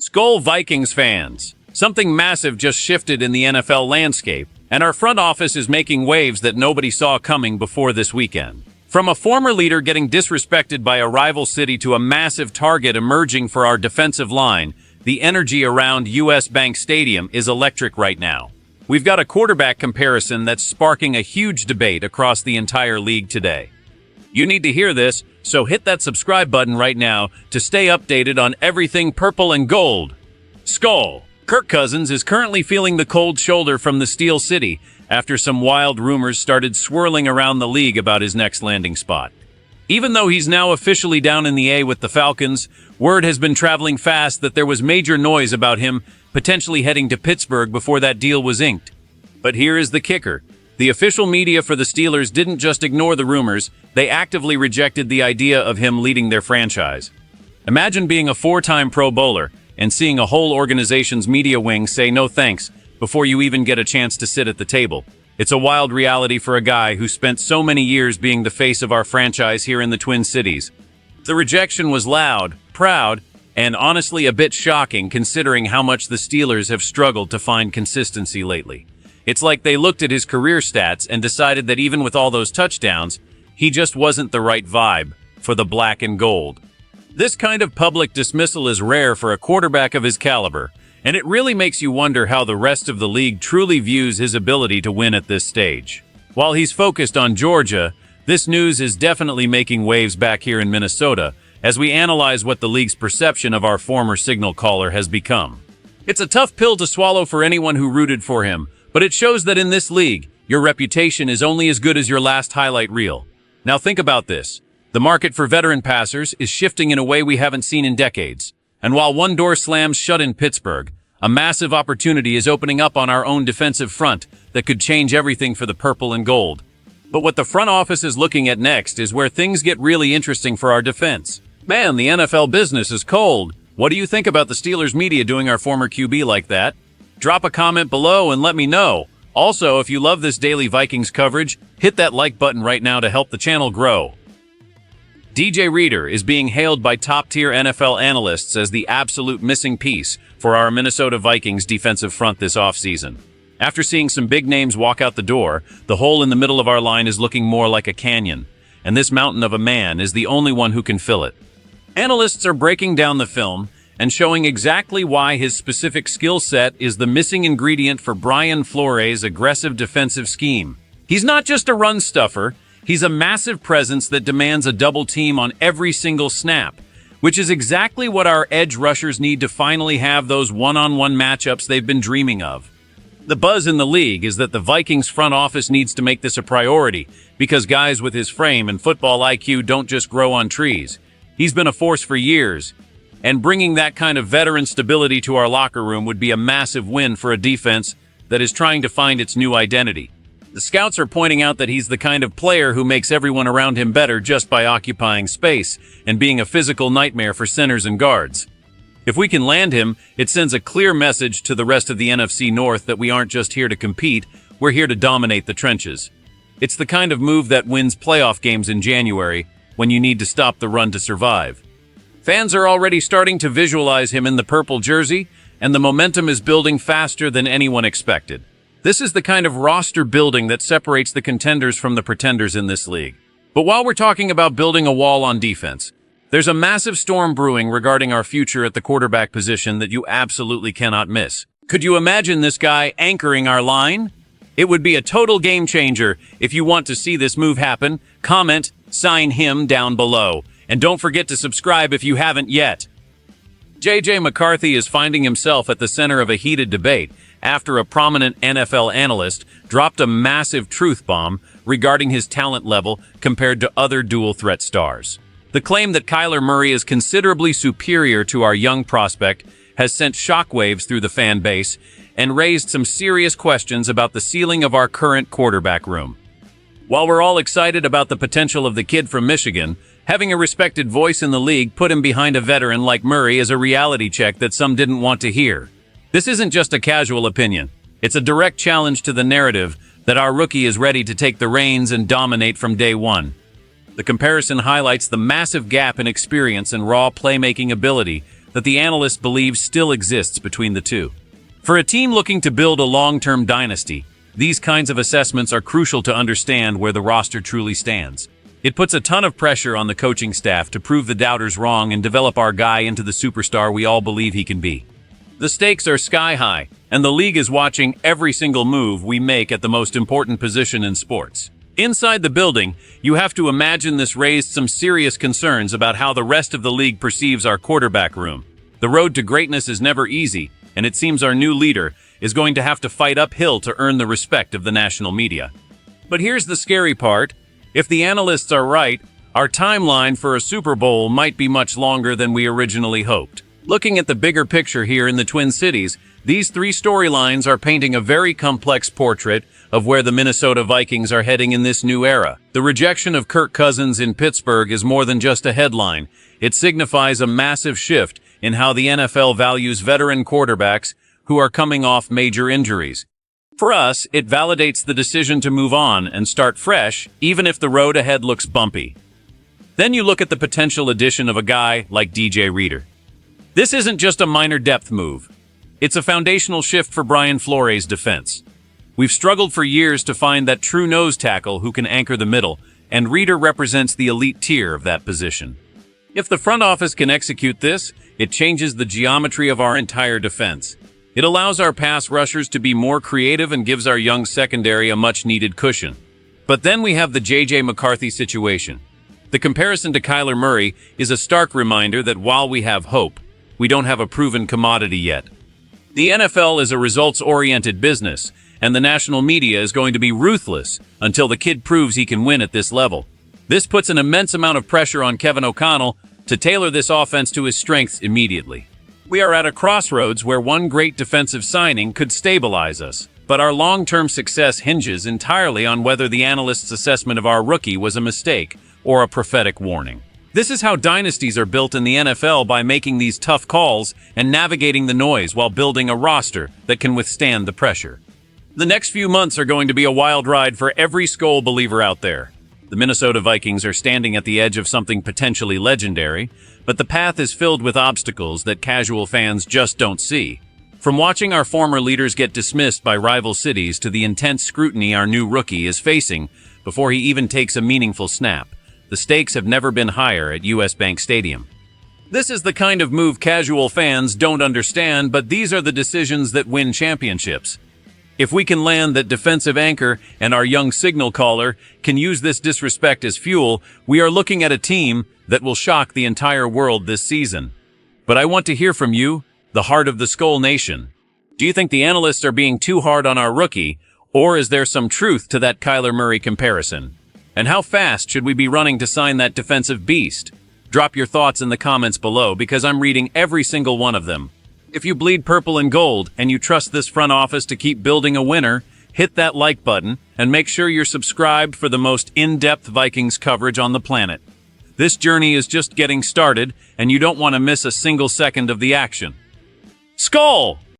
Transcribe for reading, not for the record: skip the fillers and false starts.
Skol Vikings fans! Something massive just shifted in the NFL landscape, and our front office is making waves that nobody saw coming before this weekend. From a former leader getting disrespected by a rival city to a massive target emerging for our defensive line, the energy around US Bank Stadium is electric right now. We've got a quarterback comparison that's sparking a huge debate across the entire league today. You need to hear this, so hit that subscribe button right now to stay updated on everything purple and gold. Skol! Kirk Cousins is currently feeling the cold shoulder from the Steel City after some wild rumors started swirling around the league about his next landing spot. Even though he's now officially down in the A with the Falcons, word has been traveling fast that there was major noise about him potentially heading to Pittsburgh before that deal was inked. But here is the kicker. The official media for the Steelers didn't just ignore the rumors, they actively rejected the idea of him leading their franchise. Imagine being a four-time Pro Bowler and seeing a whole organization's media wing say no thanks before you even get a chance to sit at the table. It's a wild reality for a guy who spent so many years being the face of our franchise here in the Twin Cities. The rejection was loud, proud, and honestly a bit shocking considering how much the Steelers have struggled to find consistency lately. It's like they looked at his career stats and decided that even with all those touchdowns, he just wasn't the right vibe for the black and gold. This kind of public dismissal is rare for a quarterback of his caliber, and it really makes you wonder how the rest of the league truly views his ability to win at this stage. While he's focused on Georgia, this news is definitely making waves back here in Minnesota as we analyze what the league's perception of our former signal caller has become. It's a tough pill to swallow for anyone who rooted for him, but it shows that in this league, your reputation is only as good as your last highlight reel. Now think about this. The market for veteran passers is shifting in a way we haven't seen in decades. And while one door slams shut in Pittsburgh, a massive opportunity is opening up on our own defensive front that could change everything for the purple and gold. But what the front office is looking at next is where things get really interesting for our defense. Man, the NFL business is cold. What do you think about the Steelers media doing our former QB like that? Drop a comment below and let me know. Also, if you love this daily Vikings coverage, hit that like button right now to help the channel grow. DJ Reader is being hailed by top-tier NFL analysts as the absolute missing piece for our Minnesota Vikings defensive front this offseason. After seeing some big names walk out the door, the hole in the middle of our line is looking more like a canyon, and this mountain of a man is the only one who can fill it. Analysts are breaking down the film and showing exactly why his specific skill set is the missing ingredient for Brian Flores' aggressive defensive scheme. He's not just a run stuffer, he's a massive presence that demands a double team on every single snap, which is exactly what our edge rushers need to finally have those one-on-one matchups they've been dreaming of. The buzz in the league is that the Vikings front office needs to make this a priority because guys with his frame and football IQ don't just grow on trees. He's been a force for years, and bringing that kind of veteran stability to our locker room would be a massive win for a defense that is trying to find its new identity. The scouts are pointing out that he's the kind of player who makes everyone around him better just by occupying space and being a physical nightmare for centers and guards. If we can land him, it sends a clear message to the rest of the NFC North that we aren't just here to compete, we're here to dominate the trenches. It's the kind of move that wins playoff games in January when you need to stop the run to survive. Fans are already starting to visualize him in the purple jersey, and the momentum is building faster than anyone expected. This is the kind of roster building that separates the contenders from the pretenders in this league. But while we're talking about building a wall on defense, there's a massive storm brewing regarding our future at the quarterback position that you absolutely cannot miss. Could you imagine this guy anchoring our line? It would be a total game changer. If you want to see this move happen, comment, sign him down below. And don't forget to subscribe if you haven't yet. JJ McCarthy is finding himself at the center of a heated debate after a prominent NFL analyst dropped a massive truth bomb regarding his talent level compared to other dual-threat stars. The claim that Kyler Murray is considerably superior to our young prospect has sent shockwaves through the fan base and raised some serious questions about the ceiling of our current quarterback room. While we're all excited about the potential of the kid from Michigan, having a respected voice in the league put him behind a veteran like Murray is a reality check that some didn't want to hear. This isn't just a casual opinion. It's a direct challenge to the narrative that our rookie is ready to take the reins and dominate from day one. The comparison highlights the massive gap in experience and raw playmaking ability that the analysts believe still exists between the two. For a team looking to build a long-term dynasty, these kinds of assessments are crucial to understand where the roster truly stands. It puts a ton of pressure on the coaching staff to prove the doubters wrong and develop our guy into the superstar we all believe he can be. The stakes are sky high, and the league is watching every single move we make at the most important position in sports. Inside the building, you have to imagine this raised some serious concerns about how the rest of the league perceives our quarterback room. The road to greatness is never easy, and it seems our new leader is going to have to fight uphill to earn the respect of the national media. But here's the scary part. If the analysts are right, our timeline for a Super Bowl might be much longer than we originally hoped. Looking at the bigger picture here in the Twin Cities, these three storylines are painting a very complex portrait of where the Minnesota Vikings are heading in this new era. The rejection of Kirk Cousins in Pittsburgh is more than just a headline. It signifies a massive shift in how the NFL values veteran quarterbacks who are coming off major injuries. For us, it validates the decision to move on and start fresh, even if the road ahead looks bumpy. Then you look at the potential addition of a guy like DJ Reader. This isn't just a minor depth move. It's a foundational shift for Brian Flores' defense. We've struggled for years to find that true nose tackle who can anchor the middle, and Reader represents the elite tier of that position. If the front office can execute this, it changes the geometry of our entire defense. It allows our pass rushers to be more creative and gives our young secondary a much-needed cushion. But then we have the J.J. McCarthy situation. The comparison to Kyler Murray is a stark reminder that while we have hope, we don't have a proven commodity yet. The NFL is a results-oriented business, and the national media is going to be ruthless until the kid proves he can win at this level. This puts an immense amount of pressure on Kevin O'Connell to tailor this offense to his strengths immediately. We are at a crossroads where one great defensive signing could stabilize us, but our long-term success hinges entirely on whether the analysts' assessment of our rookie was a mistake or a prophetic warning. This is how dynasties are built in the NFL, by making these tough calls and navigating the noise while building a roster that can withstand the pressure. The next few months are going to be a wild ride for every Skol believer out there. The Minnesota Vikings are standing at the edge of something potentially legendary, but the path is filled with obstacles that casual fans just don't see. From watching our former leaders get dismissed by rival cities to the intense scrutiny our new rookie is facing before he even takes a meaningful snap, the stakes have never been higher at US Bank Stadium. This is the kind of move casual fans don't understand, but these are the decisions that win championships. If we can land that defensive anchor and our young signal caller can use this disrespect as fuel, we are looking at a team that will shock the entire world this season. But I want to hear from you, the heart of the Skol Nation. Do you think the analysts are being too hard on our rookie, or is there some truth to that Kyler Murray comparison? And how fast should we be running to sign that defensive beast? Drop your thoughts in the comments below, because I'm reading every single one of them. If you bleed purple and gold and you trust this front office to keep building a winner, hit that like button and make sure you're subscribed for the most in-depth Vikings coverage on the planet. This journey is just getting started, and you don't want to miss a single second of the action. Skol!